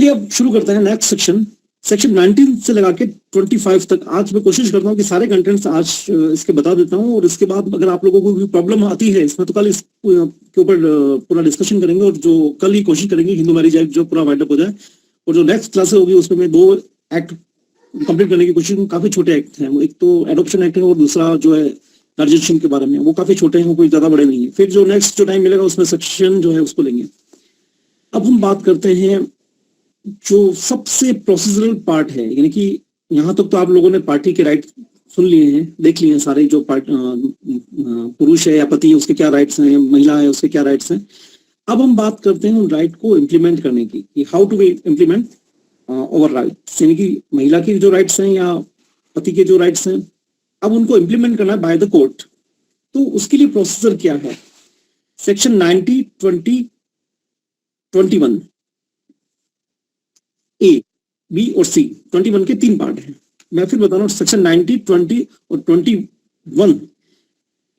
चलिए अब शुरू करते हैं नेक्स्ट सेक्शन। सेक्शन 19 से लगा के 25 तक आज मैं कोशिश करता हूँ कि सारे कंटेंट्स आज इसके बता देता हूँ, और इसके बाद अगर आप लोगों को कोई प्रॉब्लम आती है इसमें तो कल इस के ऊपर पूरा डिस्कशन करेंगे, और जो कल ही कोशिश करेंगे हिंदू मैरिज एक्ट जो पूरा वाइंड अप हो जाए। और जो नेक्स्ट क्लास होगी उसमें मैं 2 एक्ट कंप्लीट करने की कोशिश करूँ। काफी छोटे एक्ट हैं, एक तो एडॉप्शन एक्ट है और दूसरा जो है गार्जियनशिप के बारे में, वो काफी छोटे हैं, वो कोई ज्यादा बड़े नहीं है। फिर जो नेक्स्ट जो टाइम मिलेगा उसमें सेक्शन जो है उसको लेंगे। अब हम बात करते हैं जो सबसे प्रोसीजरल पार्ट है, यानी कि यहाँ तक तो आप लोगों ने पार्टी के राइट सुन लिए हैं, देख लिए हैं सारे, जो पुरुष है या पति है उसके क्या राइट्स हैं, महिला है उसके क्या राइट्स हैं। अब हम बात करते हैं उन राइट को इम्प्लीमेंट करने की, कि how to implement over rights, यानी कि महिला की जो राइट्स हैं या पति के जो राइट्स हैं, अब उनको इम्प्लीमेंट करना है बाय द कोर्ट। तो उसके लिए प्रोसीजर क्या है? सेक्शन 90, 20, 21 ए, बी और सी, 21 के 3 पार्ट हैं। मैं फिर बता रहा हूँ, सेक्शन 90, 20 और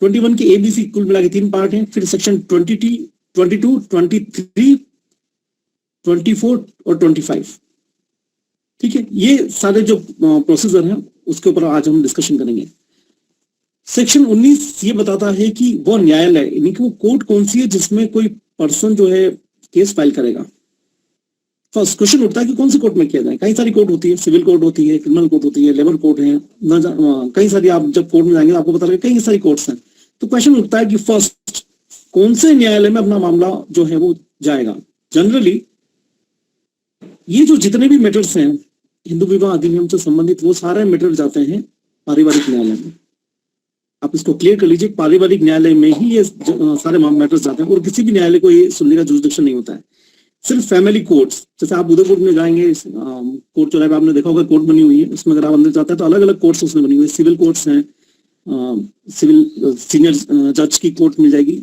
21 के ए बी सी कुल मिला के 3 पार्ट हैं। फिर सेक्शन 22, 23, 24 और 25, ठीक है। ये सारे जो प्रोसीजर हैं उसके ऊपर आज हम डिस्कशन करेंगे। सेक्शन 19 ये बताता है कि वो न्यायालय, यानी कि वो कोर्ट कौन सी है जिसमें कोई पर्सन जो है केस फाइल करेगा। फर्स्ट क्वेश्चन उठता है कि कौन सी कोर्ट में किया जाए। कई सारी कोर्ट होती है, सिविल कोर्ट होती है, क्रिमिनल कोर्ट होती है, लेबर कोर्ट है, कई सारी, आप जब कोर्ट में जाएंगे आपको पता लगेगा कई सारी कोर्ट्स हैं। तो क्वेश्चन उठता है कि फर्स्ट कौन से न्यायालय में अपना मामला जो है वो जाएगा। जनरली ये जो जितने भी मैटर्स हैं हिंदू विवाह अधिनियम से संबंधित, वो सारे मैटर जाते हैं पारिवारिक न्यायालय में। आप इसको क्लियर कर लीजिए, पारिवारिक न्यायालय में ही ये सारे मैटर्स जाते हैं, और किसी भी न्यायालय को ये सुनने का जुरिसडिक्शन नहीं होता है। सिर्फ फैमिली कोर्ट्स, जैसे आप उदयपुर में जाएंगे, कोर्ट चौराहे पे आपने देखा होगा कोर्ट बनी हुई है, उसमें अगर आप अंदर जाते हैं तो अलग अलग कोर्ट्स उसमें बनी हुई है। सिविल कोर्ट्स हैं, सिविल सीनियर जज की कोर्ट मिल जाएगी,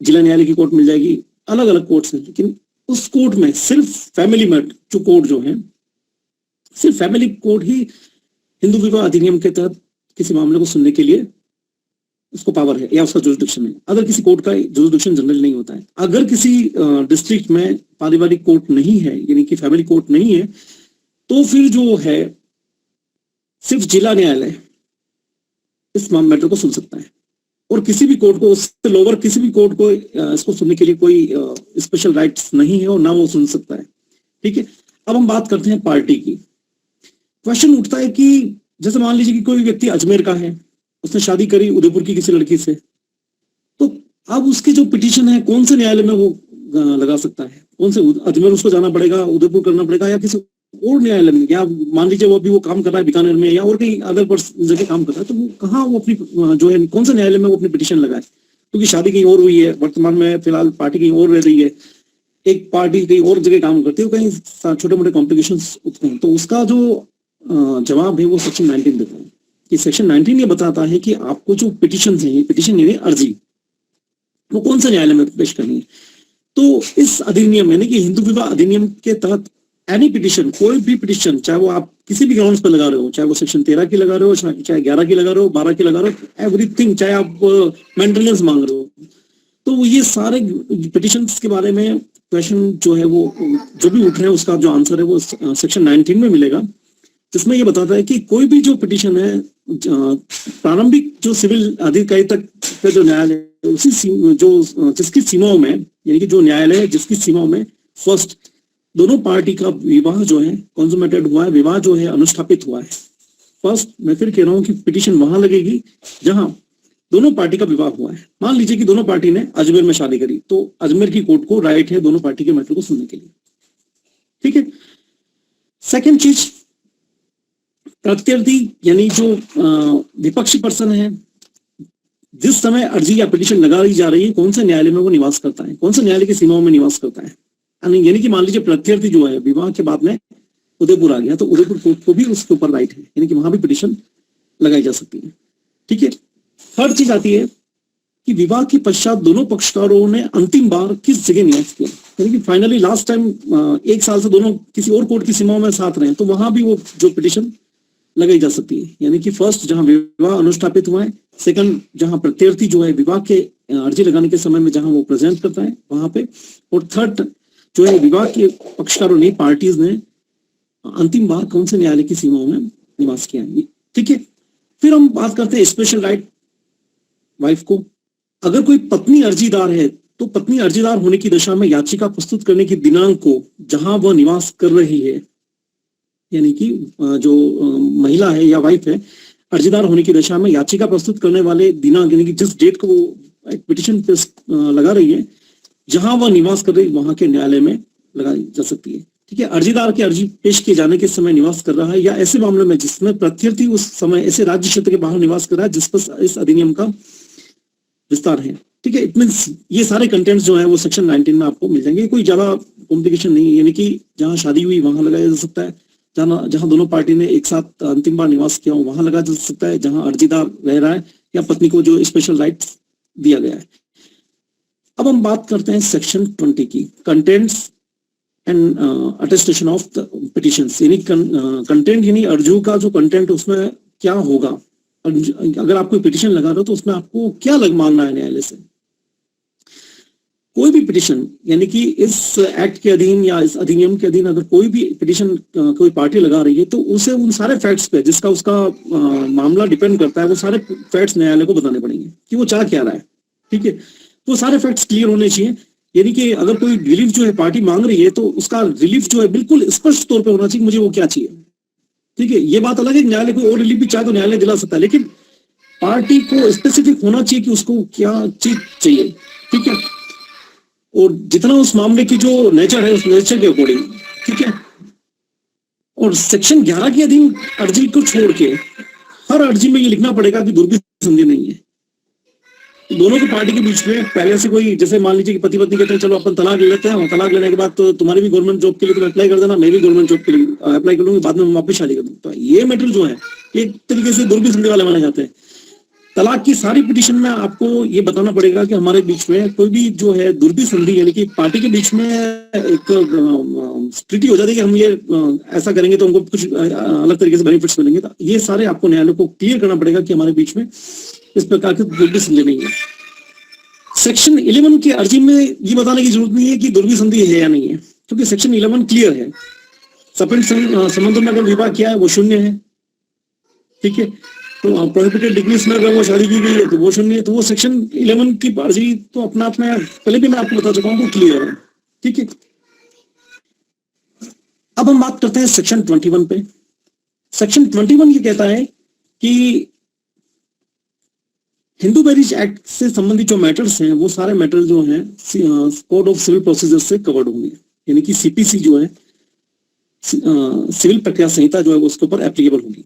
जिला न्यायालय की कोर्ट मिल जाएगी, अलग अलग कोर्ट्स हैं। लेकिन उस कोर्ट में सिर्फ फैमिली मैटर जो कोर्ट जो है, सिर्फ फैमिली कोर्ट ही हिंदू विवाह अधिनियम के तहत किसी मामले को सुनने के लिए उसको पावर है या उसका जुरिसडिक्शन है। अगर किसी कोर्ट का जुरिसडिक्शन जनरल नहीं होता है। अगर किसी डिस्ट्रिक्ट में पारिवारिक कोर्ट नहीं है, यानी कि फैमिली कोर्ट नहीं है, तो फिर जो है सिर्फ जिला न्यायालय इस मैटर को सुन सकता है, और किसी भी कोर्ट को, उससे लोअर किसी भी कोर्ट को इसको सुनने के लिए कोई स्पेशल राइट्स नहीं है, और ना वो सुन सकता है, ठीक है। अब हम बात करते हैं पार्टी की। क्वेश्चन उठता है कि जैसे मान लीजिए कि कोई व्यक्ति अजमेर का है, उसने शादी करी उदयपुर की किसी लड़की से, तो अब उसकी जो पिटीशन है कौन से न्यायालय में वो लगा सकता है? कौन से, अजमेर उसको जाना पड़ेगा, उदयपुर करना पड़ेगा, या किसी और न्यायालय में? या मान लीजिए वो अभी वो काम कर रहा है बीकानेर में या और कहीं अदर जगह काम कर रहा है, तो वो कहाँ वो अपनी जो है कौन से न्यायालय में वो अपनी पिटीशन लगाए? क्योंकि शादी कहीं और हुई है, वर्तमान में फिलहाल पार्टी कहीं और रह रही है, एक पार्टी कहीं और जगह काम करती है, कहीं छोटे मोटे कॉम्प्लिकेशंस उठते हैं। तो उसका जो जवाब है वो सेक्शन 19 देता है। कि सेक्शन 19 ये बताता है कि आपको जो पिटीशन है, पिटीशन यानी अर्जी, वो कौन से न्यायालय में पेश करनी है। तो इस अधिनियम यानी कि हिंदू विवाह अधिनियम के तहत एनी पिटीशन, कोई भी पिटीशन, चाहे वो आप किसी भी ग्राउंड्स पर लगा रहे हो, चाहे वो सेक्शन 13 की लगा रहे हो, चाहे 11 की लगा रहे हो, 12 की लगा रहे हो, एवरीथिंग, चाहे आप मेंटेनेंस मांग रहे हो, तो ये सारे पिटीशंस के बारे में क्वेश्चन जो है वो जो भी उठ रहे हैं उसका जो आंसर है वो सेक्शन 19 में मिलेगा, जिसमें ये बताता है कि कोई भी जो पिटीशन है प्रारंभिक जो सिविल अधिकारी तक का जो न्यायालय है, उसी जो जिसकी सीमाओं में, यानी कि जो न्यायालय है जिसकी सीमाओं में फर्स्ट दोनों पार्टी का विवाह जो है कंसुमेटेड हुआ है, विवाह जो है अनुष्ठापित हुआ है। फर्स्ट मैं फिर कह रहा हूँ कि पिटीशन वहां लगेगी जहां दोनों पार्टी का विवाह हुआ है। मान लीजिए कि दोनों पार्टी ने अजमेर में शादी करी, तो अजमेर की कोर्ट को राइट है दोनों पार्टी के मैटर को सुनने के लिए, ठीक है। सेकेंड चीज, प्रत्यर्थी यानी जो विपक्षी पर्सन है, जिस समय अर्जी या पिटीशन लगाई जा रही है, कौन से न्यायालय में वो निवास करता है, कौन से न्यायालय की सीमाओं में निवास करता है। यानी कि मान लीजिए प्रत्यर्थी जो है विवाह के बाद में उदयपुर आ गया, तो उदयपुर कोर्ट को भी उसके ऊपर राइट है, यानी कि वहां भी पिटीशन लगाई जा सकती है, ठीक है। थर्ड चीज आती है कि विवाह के पश्चात दोनों पक्षकारों ने अंतिम बार किस जगह निवास किया, यानी कि फाइनली लास्ट टाइम 1 साल से दोनों किसी और कोर्ट की सीमाओं में साथ रहे, तो वहां भी वो जो पिटीशन लगाई जा सकती है। यानी कि फर्स्ट जहां विवाह अनुष्ठापित हुआ है, सेकंड जहां प्रत्यर्थी जो है विवाह के अर्जी लगाने के समय में जहां वो प्रेजेंट करता है वहां पे, और थर्ड जो है विवाह के पक्षकारों ने, पार्टीज ने अंतिम बार कौन से न्यायालय की सीमाओं में निवास किया है। ठीक है, फिर हम बात करते हैं स्पेशल राइट वाइफ को। अगर कोई पत्नी अर्जीदार है तो पत्नी अर्जीदार होने की दशा में याचिका प्रस्तुत करने की दिनांक को जहां वह निवास कर रही है, यानी कि जो महिला है या वाइफ है, अर्जीदार होने की दशा में याचिका प्रस्तुत करने वाले दिनांक, यानी कि जिस डेट को वो एक पिटिशन पे लगा रही है, जहां वह निवास कर रही है वहां के न्यायालय में लगाई जा सकती है। ठीक है, अर्जीदार की अर्जी पेश किए जाने के समय निवास कर रहा है या ऐसे मामले में जिसमें प्रत्यर्थी उस समय ऐसे राज्य क्षेत्र के बाहर निवास कर रहा है जिस पर इस अधिनियम का विस्तार है। ठीक है, इट मींस ये सारे कंटेंट्स जो है वो सेक्शन 19 में आपको मिल जाएंगे। कोई ज्यादा कॉम्प्लिकेशन नहीं है, यानी कि जहां शादी हुई वहां लगाया जा सकता है, जहां दोनों पार्टी ने एक साथ अंतिम बार निवास किया हो वहां लगाया जा सकता है, जहां अर्जीदार रह रहा है या पत्नी को जो स्पेशल राइट दिया गया है। अब हम बात करते हैं सेक्शन 20 की, contents and attestation of the petitions, यानी कंटेंट यानी अर्जियों का जो कंटेंट उसमें क्या होगा। अगर आप कोई पिटिशन लगा रहे हो तो उसमें आपको क्या मानना है न्यायालय से। कोई भी पिटिशन, यानी कि इस एक्ट के अधीन या इस अधिनियम के अधीन अगर कोई भी पिटिशन कोई पार्टी लगा रही है तो उसे उन सारे फैक्ट्स पे जिसका उसका मामला डिपेंड करता है, वो सारे फैक्ट्स न्यायालय को बताने पड़ेंगे कि वो चाह क्या रहा है। ठीक है, तो सारे फैक्ट्स क्लियर होने चाहिए, यानी कि अगर कोई रिलीफ जो है पार्टी मांग रही है तो उसका रिलीफ जो है बिल्कुल स्पष्ट तौर पर होना चाहिए, मुझे वो क्या चाहिए। ठीक है, ये बात अलग है, न्यायालय कोई और रिलीफ भी चाहे तो न्यायालय दिला सकता है, लेकिन पार्टी को स्पेसिफिक होना चाहिए कि उसको क्या चीज चाहिए। ठीक है, और जितना उस मामले की जो नेचर है उस नेचर के अकॉर्डिंग। ठीक है, और सेक्शन 11 के अधीन अर्जी को छोड़ के हर अर्जी में ये लिखना पड़ेगा कि दुर्भी संधि नहीं है। दोनों की पार्टी के बीच में पहले से कोई, जैसे मान लीजिए कि पति पत्नी कहते हैं चलो अपन तलाक ले लेते हैं, और तलाक लेने के बाद तो तुम्हारी भी गवर्नमेंट जॉब के लिए तुम अप्लाई कर देना, मैं भी गवर्नमेंट जॉब के लिए अप्लाई कर लूंगी, बाद में वापस शादी कर दूंगा। तो ये मैटर जो है एक तरीके से दुर्भी संधि वाले माने जाते हैं। तलाक की सारी पिटिशन में आपको ये बताना पड़ेगा कि हमारे बीच में कोई भी जो है दुर्भी संधि, यानी कि पार्टी के बीच में एक ट्रीटी हो जाती है कि हम ये ऐसा करेंगे तो हमको कुछ अलग तरीके से बेनिफिट्स मिलेंगे। तो ये सारे आपको न्यायालय को क्लियर करना पड़ेगा कि हमारे बीच में इस प्रकार की दुर्भी संधि नहीं है। सेक्शन 11 की अर्जी में ये बताने की जरूरत नहीं है कि दुर्भी संधि है या नहीं है, क्योंकि सेक्शन 11 क्लियर है। सपन संबंधों में अगर विवाह किया है वो शून्य है। ठीक है, तो प्रोहिबिटेड डिग्रीज में अगर वो शादी की गई है तो वो शून्य है। तो वो सेक्शन 11 की अर्जी तो अपना आप में पहले भी मैं आपको बता चुका हूँ वो क्लियर है। ठीक है, अब हम बात करते हैं सेक्शन 21 पे। सेक्शन 21 ये कहता है कि हिंदू मैरिज एक्ट से संबंधित जो मैटर्स हैं वो सारे मैटर जो हैं कोड ऑफ सिविल प्रोसीजर से कवर्ड होंगे, यानी कि सीपीसी जो है सिविल प्रक्रिया संहिता जो है उसके ऊपर एप्लीकेबल होगी।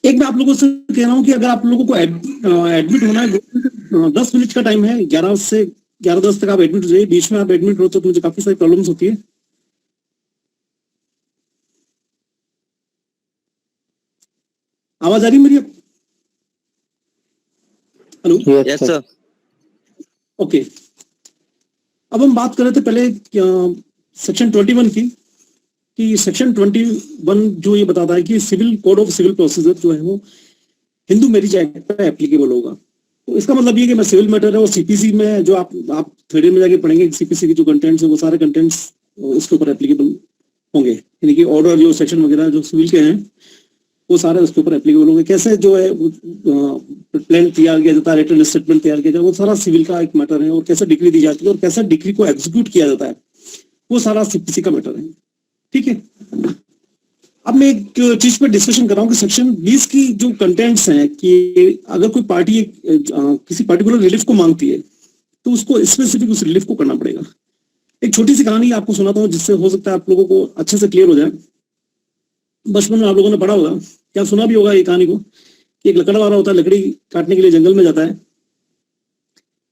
एक मैं आप लोगों से कह रहा हूं कि अगर आप लोगों को एडमिट होना है 10 मिनट का टाइम है, 11 से 11:10 तक आप एडमिट हो जाइए। बीच में आप एडमिट हो तो मुझे काफी सारी प्रॉब्लम्स होती है। आवाज आ रही मेरी? Hello, yes sir. ओके, अब हम बात कर रहे थे पहले सेक्शन 21 की, कि सेक्शन 21 जो ये बताता है कि civil code of civil procedure जो है वो हिंदू मैरिज एक्ट पे एप्लीकेबल होगा। तो इसका मतलब ये कि मैं सिविल मैटर है और सीपीसी में जो आप थ्योरी में जाके पढ़ेंगे, सीपीसी के जो कंटेंट्स है वो सारे कंटेंट्स उसके ऊपर एप्लीकेबल होंगे, यानी कि ऑर्डर जो सेक्शन वगैरह जो सिविल के हैं वो सारे उसके ऊपर एप्लीकेबल होंगे। कैसे जो है प्लान तैयार किया जाता है, रिटन स्टेटमेंट तैयार किया जाता है, वो सारा सिविल का एक मैटर है। और कैसे डिग्री दी जाती है और कैसे डिग्री को एग्जीक्यूट किया जाता है वो सारा सीपीसी का मैटर है। ठीक है, अब मैं एक चीज पर डिस्कशन कर रहा हूँ कि सेक्शन 20 की जो कंटेंट्स हैं कि अगर कोई पार्टी किसी पर्टिकुलर रिलीफ को मांगती है तो उसको स्पेसिफिक उस रिलीफ को करना पड़ेगा। एक छोटी सी कहानी आपको सुनाता हूँ जिससे हो सकता है आप लोगों को अच्छे से क्लियर हो जाए। बचपन में आप लोगों ने पढ़ा होगा, क्या सुना भी होगा ये कहानी को, कि एक लकड़वाला होता है, लकड़ी काटने के लिए जंगल में जाता है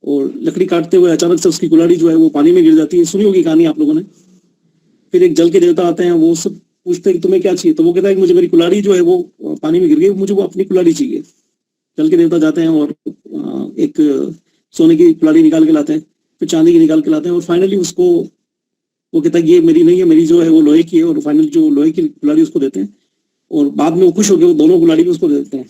और लकड़ी काटते हुए अचानक से उसकी कुल्हाड़ी जो है वो पानी में गिर जाती है। सुनी होगी कहानी आप लोगों ने। फिर एक जल के देवता आते हैं, वो सब पूछते हैं कि तुम्हें क्या चाहिए, तो वो कहता है कि मुझे मेरी कुल्हाड़ी जो है वो पानी में गिर गई, मुझे वो अपनी कुल्हाड़ी चाहिए। जल के देवता जाते हैं और एक सोने की कुल्हाड़ी निकाल के लाते हैं, फिर चांदी की निकाल के लाते हैं, और फाइनली उसको वो कहता है ये मेरी नहीं है, मेरी जो है वो लोहे की है, और फाइनली जो लोहे की कुल्हाड़ी उसको देते हैं और बाद में वो खुश होकर वो दोनों कुल्हाड़ी भी उसको दे देते हैं।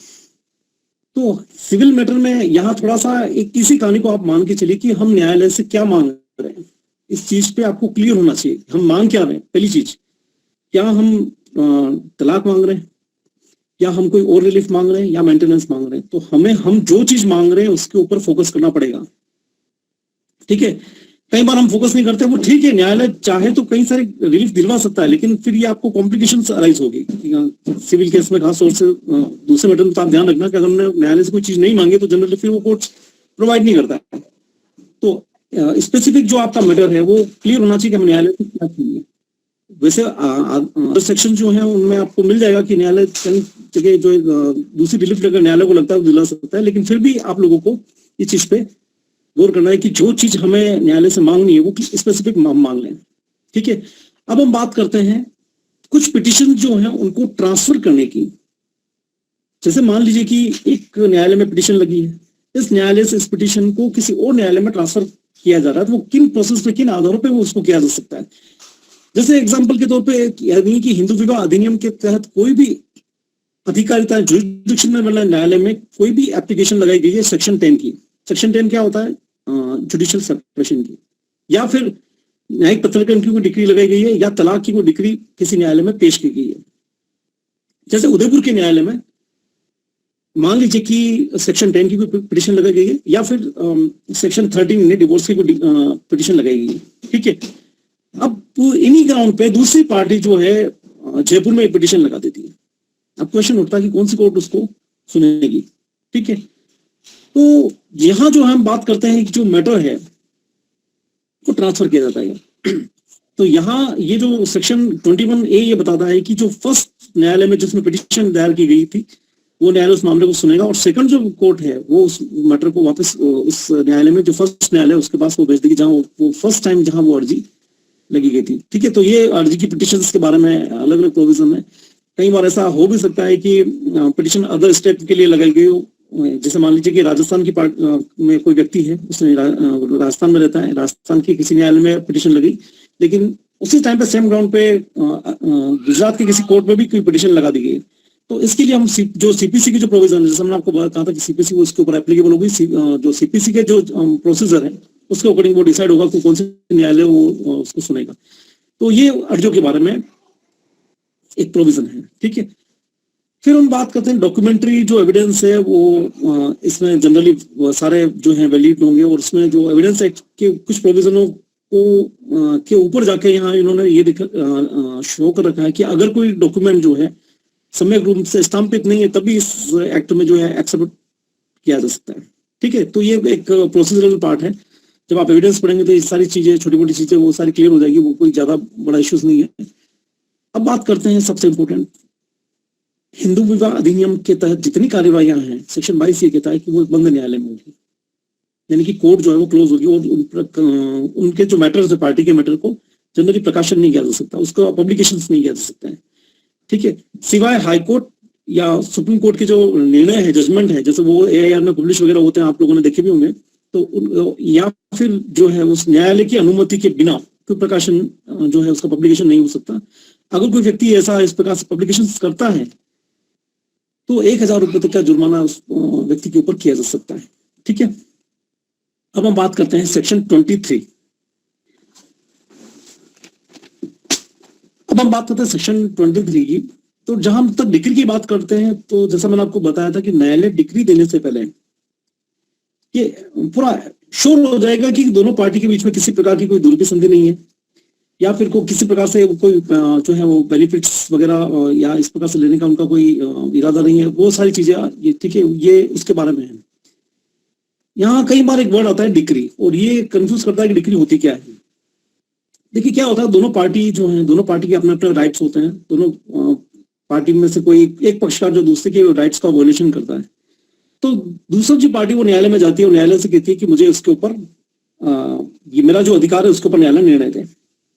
तो सिविल मैटर में यहाँ थोड़ा सा एक इसी कहानी को आप मान के चलिए कि हम न्यायालय से क्या मांग रहे हैं, इस चीज पे आपको क्लियर होना चाहिए। हम मांग क्या रहे हैं? पहली चीज, क्या हम तलाक मांग रहे हैं, या हम कोई और रिलीफ मांग रहे हैं, या मेंटेनेंस मांग रहे हैं? तो हम जो चीज मांग रहे हैं उसके ऊपर फोकस करना पड़ेगा। ठीक है, कई बार हम फोकस नहीं करते, वो ठीक है, न्यायालय चाहे तो कई सारे रिलीफ दिलवा सकता है, लेकिन फिर ये आपको कॉम्प्लिकेशन अराइज होगी सिविल केस में, खास तौर से दूसरे मैटर में। तो आप ध्यान रखना कि अगर हमने न्यायालय से कोई चीज नहीं मांगी तो जनरली फिर वो कोर्ट प्रोवाइड नहीं करता है। तो स्पेसिफिक जो आपका मैटर है वो क्लियर होना चाहिए कि हम न्यायालय को क्या चाहिए। वैसे अदर सेक्शन जो है उनमें आपको मिल जाएगा कि न्यायालय कई जगह जो दूसरी रिलीफ अगर न्यायालय को लगता है वो दिला सकता है, लेकिन फिर भी आप लोगों को इस चीज पे गौर करना है कि जो चीज हमें न्यायालय से मांगनी है वो स्पेसिफिक मांग लें। ठीक है, अब हम बात करते हैं कुछ पिटिशन जो है उनको ट्रांसफर करने की। जैसे मान लीजिए कि एक न्यायालय में पिटिशन लगी है, इस न्यायालय से इस पिटिशन को किसी और न्यायालय में ट्रांसफर किया जा रहा है, तो वो किन प्रोसेस पे, किन आधारों पे वो उसको किया जा सकता है। जैसे एग्जाम्पल के तौर पे यानी कि हिंदू विवाह अधिनियम के तहत कोई भी अधिकारिता जुरिडिक्शन में, मतलब न्यायालय में कोई भी एप्लीकेशन लगाई गई है सेक्शन 10 की। सेक्शन 10 क्या होता है? जुडिशियल सेपरेशन की, या फिर न्यायिक पत्रकरण की कोई डिग्री लगाई गई है, या तलाक की कोई डिग्री किसी न्यायालय में पेश की गई है। जैसे उदयपुर के न्यायालय में मान लीजिए कि सेक्शन 10 की कोई पिटिशन लगाई गई है, या फिर सेक्शन 13 ने डिवोर्स की कोई पिटिशन लगाई गई है। ठीक है, अब इन्हीं ग्राउंड पे दूसरी पार्टी जो है जयपुर में एक पिटिशन लगा देती है। अब क्वेश्चन उठता है कि कौन सी कोर्ट उसको सुनेगी। ठीक है, तो यहां जो हम बात करते हैं कि जो मैटर है वो ट्रांसफर किया जाता है। तो यहाँ ये जो सेक्शन 21A ये बताता है कि जो फर्स्ट न्यायालय में जिसमें पिटिशन दायर की गई थी वो न्यायालय उस मामले को सुनेगा, और सेकंड जो कोर्ट है वो उस मैटर को वापस उस न्यायालय में, जो फर्स्ट न्यायालय उसके पास वो भेज देगी जहां वो फर्स्ट टाइम जहां वो अर्जी लगी गई थी। ठीक है, तो ये अर्जी की पिटिशन के बारे में अलग अलग प्रोविजन है। कई बार ऐसा हो भी सकता है कि पिटिशन अदर स्टेट के लिए लगाई गई हो। जैसे मान लीजिए कि राजस्थान की में कोई व्यक्ति है, उसने राजस्थान में रहता है, राजस्थान की किसी न्यायालय में पिटिशन लगी, लेकिन उसी टाइम पे सेम ग्राउंड पे गुजरात के किसी कोर्ट में भी कोई पिटिशन लगा दी गई। तो इसके लिए हम जो सीपीसी की जो प्रोविजन है, जैसे हमने आपको कहा था कि सीपीसी वो इसके ऊपर एप्लीकेबल होगी। जो सीपीसी के जो प्रोसीजर है उसके अकॉर्डिंग वो डिसाइड होगा कि कौन से न्यायालय वो उसको सुनेगा। तो ये अर्जियों के बारे में एक प्रोविजन है। ठीक है, फिर हम बात करते हैं डॉक्यूमेंट्री जो एविडेंस है वो इसमें जनरली सारे जो है वैलिड होंगे, और उसमें जो एविडेंस एक्ट के कुछ प्रोविजनों को के ऊपर जाके यहाँ इन्होंने ये शो कर रखा है कि अगर कोई डॉक्यूमेंट जो है सम्यक रूप से स्टाम्पित नहीं है तभी इस एक्ट में जो है एक्सेप्ट किया जा सकता है। ठीक है, तो ये एक प्रोसीजरल पार्ट है। जब आप एविडेंस पढ़ेंगे तो ये सारी चीजें, छोटी मोटी चीजें वो सारी क्लियर हो जाएगी, वो कोई ज्यादा बड़ा इश्यूज नहीं है। अब बात करते हैं सबसे इंपॉर्टेंट, हिंदू विवाह अधिनियम के तहत जितनी कार्यवाहियां हैं, सेक्शन 22 ये कहता है कि वो बंद न्यायालय में होगी, यानी कि कोर्ट जो है वो क्लोज होगी, और उनके जो मैटर्स है, पार्टी के मैटर को जनरली प्रकाशन नहीं किया जा सकता, उसका पब्लिकेशन नहीं किया जा सकता है। ठीक है, सिवाय हाईकोर्ट या सुप्रीम कोर्ट के जो निर्णय है, जजमेंट है, जैसे वो AIR में पब्लिश वगैरह होते हैं, आप लोगों ने देखे भी होंगे, तो या फिर जो है उस न्यायालय की अनुमति के बिना कोई प्रकाशन जो है उसका पब्लिकेशन नहीं हो सकता। अगर कोई व्यक्ति ऐसा इस प्रकार से पब्लिकेशन करता है तो 1000 रुपए तक का जुर्माना उस व्यक्ति के ऊपर किया जा सकता है। ठीक है, अब हम बात करते हैं सेक्शन 23। अब हम बात करते हैं सेक्शन 23 की। तो जहां हम तक डिग्री की बात करते हैं, तो जैसा मैंने आपको बताया था कि न्यायालय डिग्री देने से पहले ये पूरा श्योर हो जाएगा कि दोनों पार्टी के बीच में किसी प्रकार की कोई दूरपी संधि नहीं है, या फिर को किसी प्रकार से कोई जो है वो बेनिफिट्स वगैरह या इस प्रकार से लेने का उनका कोई इरादा नहीं है। वो सारी चीजें ये, ठीक है, ये उसके बारे में है। यहाँ कई बार एक वर्ड आता है डिक्री, और ये कंफ्यूज करता है कि डिक्री होती क्या है। देखिए क्या होता है, दोनों पार्टी जो है, दोनों पार्टी के अपने अपने राइट्स होते हैं। दोनों पार्टी में से कोई एक पक्षकार जो दूसरे के राइट्स का वॉयलेशन करता है, तो दूसरी जो पार्टी वो न्यायालय में जाती है और न्यायालय से कहती है कि मुझे उसके ऊपर ये मेरा जो अधिकार है उसके ऊपर न्यायालय निर्णय दे।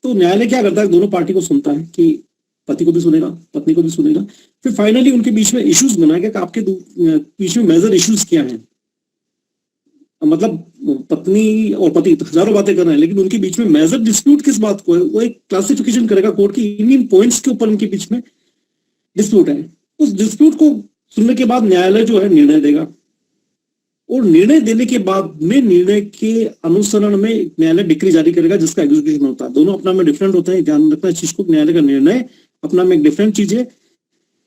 तो न्यायालय क्या करता है, दोनों पार्टी को सुनता है कि पति को भी सुनेगा, पत्नी को भी सुनेगा, फिर फाइनली उनके बीच में इश्यूज बनाएगा कि आपके बीच में मेजर इश्यूज क्या हैं। मतलब पत्नी और पति तो हजारों बातें कर रहे हैं, लेकिन उनके बीच में मेजर डिस्प्यूट किस बात को है, वो एक क्लासिफिकेशन करेगा कोर्ट की, इन पॉइंट्स के ऊपर उनके बीच में डिस्प्यूट है। उस डिस्प्यूट को सुनने के बाद न्यायालय जो है निर्णय देगा और निर्णय देने के बाद में निर्णय के अनुसरण में न्यायालय डिक्री जारी करेगा जिसका एग्जीक्यूशन होता है। दोनों अपना में डिफरेंट होते हैं, ध्यान रखना इस चीज को। न्यायालय का निर्णय अपना में एक डिफरेंट चीज है,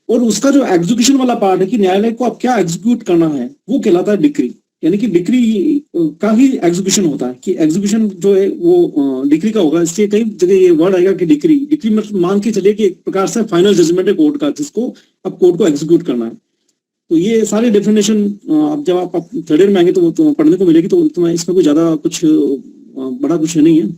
और उसका जो एग्जीक्यूशन वाला पार्ट है कि न्यायालय को अब क्या एग्जीक्यूट करना है, वो कहलाता है डिक्री। यानी कि डिक्री का ही एग्जीक्यूशन होता है, कि एग्जीक्यूशन जो है वो डिक्री का होगा। इसके कई जगह ये वर्ड आएगा कि डिक्री। डिक्री मतलब मान के चलिए कि एक प्रकार से फाइनल जजमेंट है कोर्ट का, जिसको अब कोर्ट को एग्जीक्यूट करना है। तो ये सारे डेफिनेशन अब जब आप थर्ड ईयर में आएंगे तो पढ़ने को मिलेगी, तो इसमें कोई ज्यादा कुछ बड़ा कुछ नहीं है।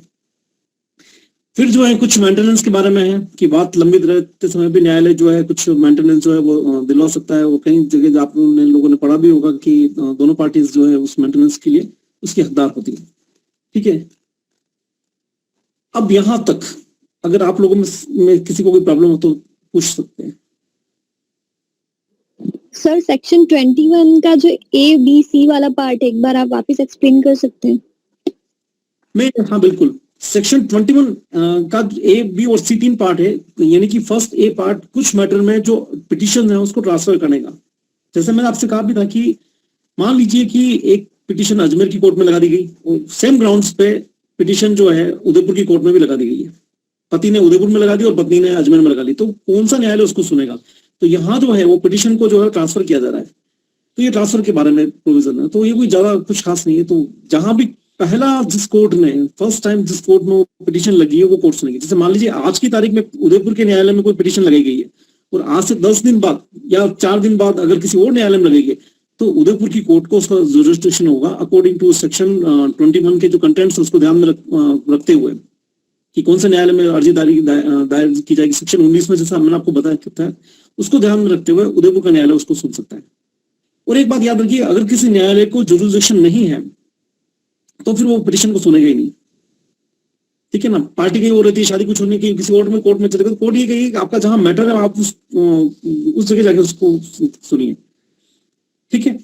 फिर जो है कुछ मेंटेनेंस के बारे में है कि बात लंबित रहते समय भी न्यायालय जो है कुछ मेंटेनेंस जो है वो दिलवा सकता है। वो कई जगह आप लोगों ने पढ़ा भी होगा कि दोनों पार्टीज जो है उस मेंटेनेंस के लिए उसकी हकदार होती है। ठीक है, अब यहां तक अगर आप लोगों में किसी को कोई प्रॉब्लम हो तो पूछ सकते हैं। सर सेक्शन 21 का जो ए बी सी वाला पार्ट है, एक बार आप वापस एक्सप्लेन कर सकते हैं? हाँ बिल्कुल। सेक्शन 21 का ए बी और सी 3 पार्ट है। यानी कि फर्स्ट ए पार्ट कुछ मैटर में जो पिटिशन है उसको ट्रांसफर करने का। जैसे मैंने आपसे कहा भी था कि मान लीजिए कि एक पिटिशन अजमेर की कोर्ट में लगा दी गई, और सेम ग्राउंड्स पे पिटिशन जो है उदयपुर की कोर्ट में भी लगा दी गई है। पति ने उदयपुर में लगा दी और पत्नी ने अजमेर में लगा ली, तो कौन सा न्यायालय उसको सुनेगा? तो यहाँ जो है वो पिटिशन को जो है ट्रांसफर किया जा रहा है। तो ये ट्रांसफर के बारे में प्रोविजन है, तो ये कोई ज्यादा कुछ खास नहीं है। तो जहां भी पहला जिस कोर्ट ने फर्स्ट टाइम जिस कोर्ट में पिटिशन लगी है वो कोर्ट सुनेगी। जैसे मान लीजिए आज की तारीख में उदयपुर के न्यायालय में कोई पिटिशन लगाई गई है, और आज से 10 दिन बाद या 4 दिन बाद अगर किसी और न्यायालय में लगेगी, तो उदयपुर की कोर्ट को उसका जुरिस्डिक्शन होगा अकॉर्डिंग टू सेक्शन 21 के जो कंटेंट्स उसको ध्यान में रखते हुए कि कौन से न्यायालय में अर्जी दायर की जाएगी। सेक्शन 19 में जैसा मैंने आपको बताया कितना है, उसको ध्यान में रखते हुए उदयपुर का न्यायालय उसको सुन सकता है। और एक बात याद रखिए, अगर किसी न्यायालय को जुरिस्डिक्शन नहीं है तो फिर वो पिटिशन को सुनेगा ही नहीं। ठीक है ना, पार्टी कहीं और रहती है, शादी कुछ होने की, किसी कोर्ट में चले गए, तो कोर्ट ये कहेगी आपका जहां मैटर है आप उस जगह जाके उसको सुनिए। ठीक है,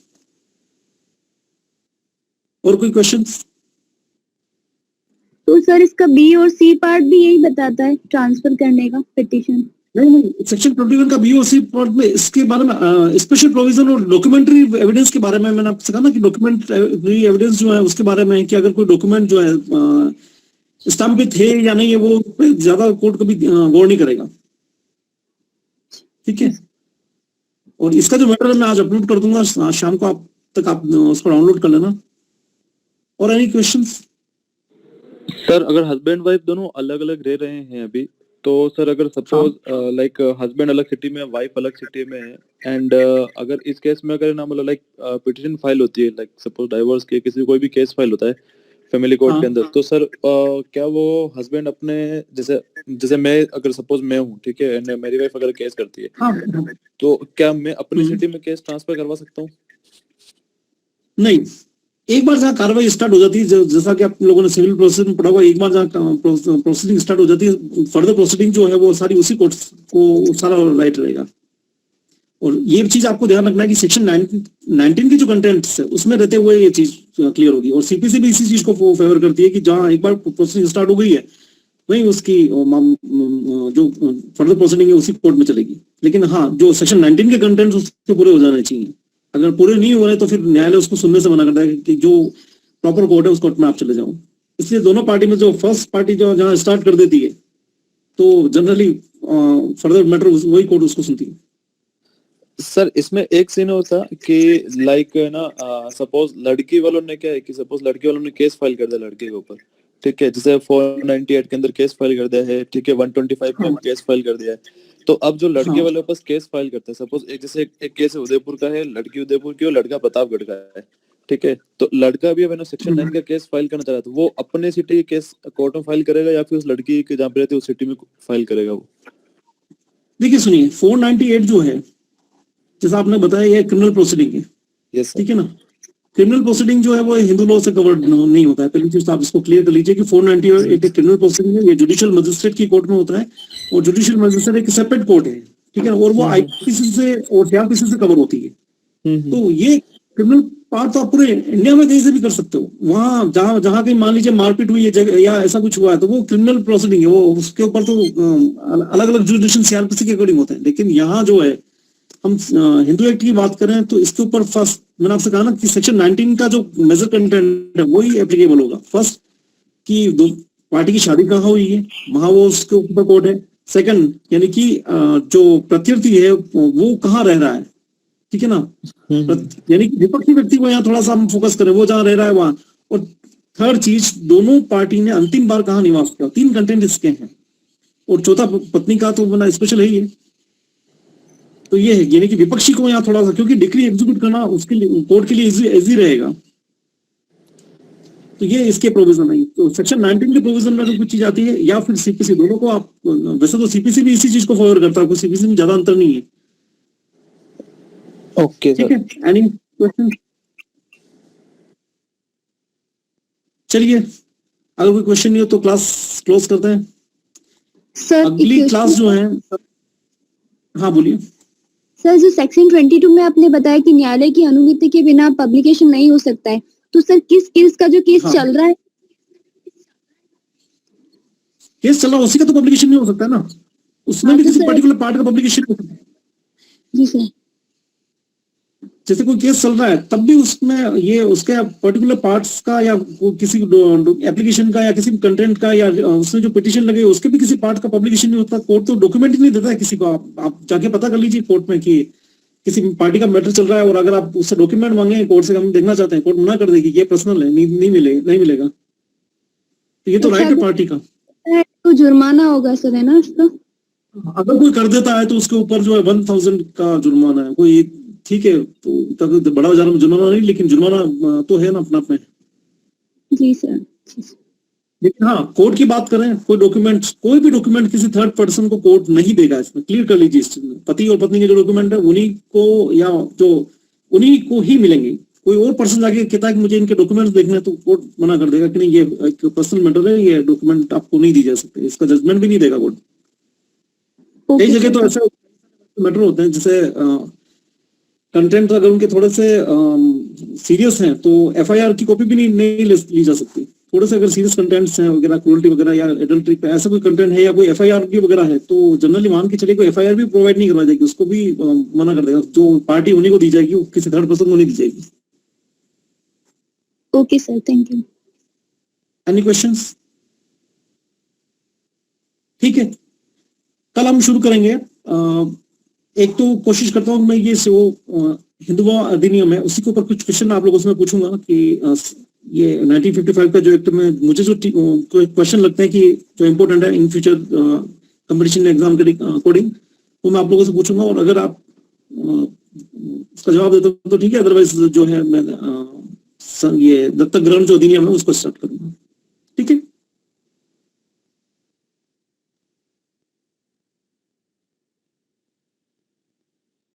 और कोई क्वेश्चंस? तो सर इसका बी और सी पार्ट भी यही बताता है ट्रांसफर करने का पिटिशन? नहीं, सेक्शन 21 का बी और सी पार्ट में इसके बारे में स्पेशल प्रोविजन और डॉक्यूमेंट्री एविडेंस के बारे में मैंने आपसे कहा ना कि डॉक्यूमेंट्री एविडेंस जो है उसके बारे में कि अगर कोई डॉक्यूमेंट जो है स्टाम्पित है या नहीं है, वो ज्यादा कोर्ट कभी गौर नहीं करेगा। ठीक है, और इसका जो मैटर मैं आज अपलोड कर दूंगा शाम को, आप तक आप उसको डाउनलोड कर लेना। और एनी क्वेश्चंस? सर अगर हस्बैंड वाइफ दोनों अलग अलग रह रहे हैं अभी, तो सर अगर सपोज लाइक हस्बैंड अलग सिटी में वाइफ अलग सिटी में है, एंड अगर इस केस में अगर ना मतलब लाइक पिटिशन फाइल होती है, लाइक सपोज डाइवोर्स के किसी कोई भी केस फाइल होता है फैमिली कोर्ट के अंदर, तो सर क्या वो हस्बैंड अपने जैसे मैं अगर सपोज मैं हूँ, ठीक है, एंड मेरी वाइफ अगर केस करती है, तो क्या मैं अपनी सिटी में केस ट्रांसफर करवा सकता हूँ? नहीं, एक बार जहाँ कार्रवाई स्टार्ट हो जाती है, जैसा कि आप लोगों ने सिविल प्रोसेस में पढ़ा हुआ, एक बार जहाँ प्रोसीडिंग स्टार्ट हो जाती है, फर्दर प्रोसीडिंग जो है वो सारी उसी कोर्ट को सारा राइट रहेगा। और ये चीज आपको ध्यान रखना है कि सेक्शन 19 की जो कंटेंट्स है उसमें रहते हुए ये चीज क्लियर होगी। और सीपीसी भी इसी चीज को फेवर करती है कि जहाँ एक बार प्रोसीडिंग स्टार्ट हो गई है वहीं उसकी जो फर्दर प्रोसीडिंग है उसी कोर्ट में चलेगी। लेकिन हाँ, जो सेक्शन 19 के कंटेंट्स उसके पूरे हो जाने चाहिए। अगर पूरे नहीं हो रहे तो फिर न्यायालय उसको सुनने से मना करता है कि जो प्रॉपर कोर्ट है उस कोर्ट में आप चले जाओ। इसलिए दोनों पार्टी में जो फर्स्ट पार्टी जो जहाँ स्टार्ट कर देती है, तो जनरली फर्दर मैटर वही कोर्ट उसको सुनती है। सर इसमें एक सीन होता कि लाइक ना सपोज लड़की वालों ने क्या है कि सपोज लड़की वालों ने केस फाइल कर दिया लड़के के ऊपर, ठीक है, जैसे 498 के अंदर केस फाइल कर दिया है, ठीक है, 125 में केस फाइल कर दिया है। तो अब जो लड़के वाले पास केस फाइल करते हैं, सपोज एक जैसे एक केस उदयपुर का है, लड़की उदयपुर की और लड़का प्रतापगढ़ का है, ठीक है, तो लड़का भी अब सेक्शन 9 का केस फाइल करना चाह रहा है, तो वो अपने सिटी केस कोर्ट में फाइल करेगा या फिर उस लड़की के जहाँ पे रहती है उस सिटी में फाइल करेगा वो? देखिए सुनिए, 498 जो है जैसा आपने बताया ये क्रिमिनल प्रोसीडिंग है। यस ठीक है ना, क्रिमिनल प्रोसीडिंग जो है वो हिंदू लॉ से कवर्ड नहीं होता है। पहली चीज तो आप इसको क्लियर कर लीजिए कि 498 एक क्रिमिनल प्रोसीडिंग है, ये जुडिशियल मजिस्ट्रेट की कोर्ट में होता है, और जुडिशियल मजिस्ट्रेट एक सेपरेट कोर्ट है। ठीक है, और वो आईपीसी से और सीआरपीसी से कवर होती है। तो ये क्रिमिनल पार्ट तो आप पूरे इंडिया में कहीं से भी कर सकते हो। वहां जहां कहीं मान लीजिए मारपीट हुई है या ऐसा कुछ हुआ है तो वो क्रिमिनल प्रोसीडिंग है, वो उसके ऊपर तो अलग अलग जुडिशियल सीआरपीसी के अकॉर्डिंग होते हैं। लेकिन यहाँ जो है हम हिंदू एक्ट की बात करें तो इसके ऊपर फर्स्ट मैंने आपसे कहा ना कि सेक्शन 19 का जो मेजर कंटेंट है वही एप्लीकेबल होगा। फर्स्ट कि दो पार्टी की शादी कहाँ हुई है, वहां वो उसके ऊपर कोड है। सेकंड यानी कि जो प्रत्यर्थी है वो कहाँ रह रहा है, ठीक है ना, यानी कि विपक्षी व्यक्ति को यहाँ थोड़ा सा हम फोकस करें, वो जहाँ रह रहा है वहां। और थर्ड चीज, दोनों पार्टी ने अंतिम बार कहाँ निवास किया, 3 कंटेंट इसके हैं। और चौथा पत्नी का तो बना स्पेशल है ही है। तो ये है यानी कि विपक्षी को यहाँ थोड़ा सा, क्योंकि डिक्री एग्जीक्यूट करना उसके लिए कोर्ट के लिए इजी रहेगा। तो ये इसके प्रोविजन है। तो सेक्शन 19 के प्रोविजन में अगर कुछ चीज आती है या फिर सीपीसी, दोनों को आप, वैसे तो सीपीसी भी इसी चीज को फॉलो करता है, कोई सीपीसी में ज्यादा अंतर नहीं है। ओके ठीक सर। है, एनी क्वेश्चन? चलिए, अगर कोई क्वेश्चन नहीं हो तो क्लास क्लोज करते हैं। सर अगली क्लास जो है, हाँ बोलिए। सर जो सेक्शन 22 में आपने बताया कि न्यायालय की अनुमति के बिना पब्लिकेशन नहीं हो सकता है, तो सर किस केस का जो केस हाँ। चल रहा है? केस चल रहा है उसी का तो पब्लिकेशन नहीं हो सकता है ना, उसमें हाँ, भी तो किसी सर- पर्टिकुलर पार्ट का पब्लिकेशन हो सकता है। जी सर। जैसे कोई केस चल रहा है तब भी उसमें ये उसके पर्टिकुलर पार्ट्स का या किसी एप्लीकेशन का या किसी कंटेंट का या उसमें जो पिटीशन लगे उसके भी किसी पार्ट का पब्लिकेशन नहीं होता। कोर्ट तो डॉक्यूमेंट ही नहीं देता है किसी को। आप जाके पता कर लीजिए कोर्ट में कि किसी पार्टी का मैटर चल रहा है और अगर आप उससे डॉक्यूमेंट मांगे कोर्ट से, हम देखना चाहते हैं, कोर्ट मना कर देगी ये पर्सनल है, नहीं मिलेगा। तो ये तो अच्छा, राइट है पार्टी का। तो जुर्माना होगा सर, है ना इसका? अगर कोई कर देता है तो उसके ऊपर जो है 1000 का जुर्माना है। कोई ठीक है तो तब बड़ा ज्यादा जुर्माना नहीं, लेकिन जुर्माना तो है ना अपना अपने। जी सर। लेकिन हाँ, कोर्ट की बात करें, कोई भी डॉक्यूमेंट किसी थर्ड पर्सन को कोर्ट नहीं देगा। इसमें क्लियर कर लीजिए इस चीज में। पति और पत्नी के जो डॉक्यूमेंट है उन्हीं को या जो उन्हीं को ही मिलेंगे। कोई और पर्सन जाके कहता है कि मुझे इनके डॉक्यूमेंट्स देखने हैं तो कोर्ट मना कर देगा कि नहीं, ये एक पर्सनल मैटर है, ये डॉक्यूमेंट आपको नहीं दी जा सकते। इसका जजमेंट भी नहीं देगा कोर्ट। कई जगह तो ऐसे मैटर होते हैं जैसे कंटेंट अगर उनके थोड़े से सीरियस हैं तो एफआईआर की कॉपी भी नहीं ली जा सकती। थोड़े से अगर सीरियस कंटेंट्स हैं वगैरह, क्रूरल्टी वगैरह या एडल्ट्री पे ऐसा कोई कंटेंट है या कोई एफआईआर भी वगैरह है तो जनरली मान के चलिए कोई एफआईआर भी प्रोवाइड नहीं करवा जाएगी, उसको भी मना कर देगा। जो पार्टी उन्हीं को दी जाएगी, वो किसी थर्ड पर्सन को नहीं दी जाएगी। Okay sir, thank you. Any questions? ठीक है, कल हम शुरू करेंगे। एक तो कोशिश करता हूँ मैं ये हिंदू अधिनियम है उसी के ऊपर कुछ क्वेश्चन आप लोगों से मैं पूछूंगा कि ये 1955 का जो एक्ट में मुझे जो क्वेश्चन लगते हैं कि जो इम्पोर्टेंट है इन फ्यूचर कंपटीशन एग्जाम के अकॉर्डिंग, वो मैं आप लोगों से पूछूंगा। और अगर आप उसका जवाब देते हो तो ठीक है, अदरवाइज जो है मैं ये दत्तक ग्रहण जो अधिनियम है उसको स्टार्ट करूंगा। ठीक है।